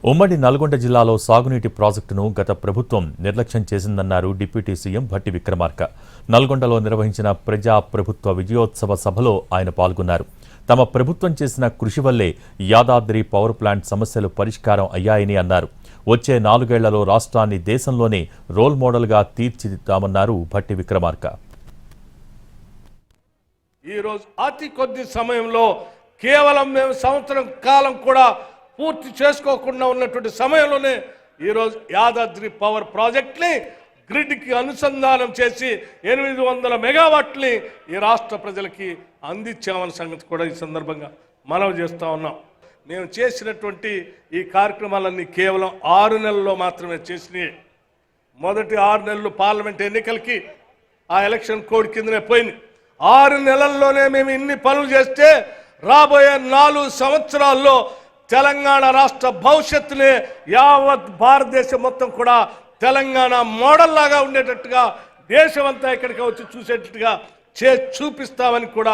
ఉమ్మడి నల్గొండ జిల్లాలో సాగునీటి ప్రాజెక్టును గత ప్రభుత్వం నిర్లక్ష్యం చేసిందన్నారు డిప్యూటీ సీఎం భట్టి విక్రమార్క. నల్గొండలో నిర్వహించిన ప్రజా ప్రభుత్వ విజయోత్సవ సభలో ఆయన పాల్గొన్నారు. తమ ప్రభుత్వం చేసిన కృషి వల్లే యాదాద్రి పవర్ ప్లాంట్ సమస్యలు పరిష్కారం అయ్యాయని అన్నారు. వచ్చే 4 ఏళ్లలో రాష్ట్రాన్ని దేశంలోనే రోల్ మోడల్గా తీర్చిదిద్దామన్నారు భట్టి విక్రమార్క. ఈరోజు అతి కొద్ది సమయంలో కేవలం మేము సంవత్సరం కాలం కూడా పూర్తి చేసుకోకుండా ఉన్నటువంటి సమయంలోనే ఈరోజు యాదాద్రి పవర్ ప్రాజెక్ట్ని గ్రిడ్కి అనుసంధానం చేసి 800 మెగావాట్ని ఈ రాష్ట్ర ప్రజలకి అందించామన్న సంగతి కూడా ఈ సందర్భంగా మనవి చేస్తూ ఉన్నాం. మేము చేసినటువంటి ఈ కార్యక్రమాలన్నీ కేవలం 6 నెలల్లో మాత్రమే చేసినాయి. మొదటి 6 నెలలు పార్లమెంట్ ఎన్నికలకి ఆ ఎలక్షన్ కోడ్ కిందనే పోయింది. 6 నెలల్లోనే మేము ఇన్ని పనులు చేస్తే రాబోయే 4 సంవత్సరాల్లో తెలంగాణ రాష్ట్ర భవిష్యత్తునే యావత్ భారతదేశం మొత్తం కూడా తెలంగాణ మోడల్ లాగా ఉండేటట్టుగా దేశమంతా ఇక్కడికి వచ్చి చూసేటట్టుగా చూపిస్తామని కూడా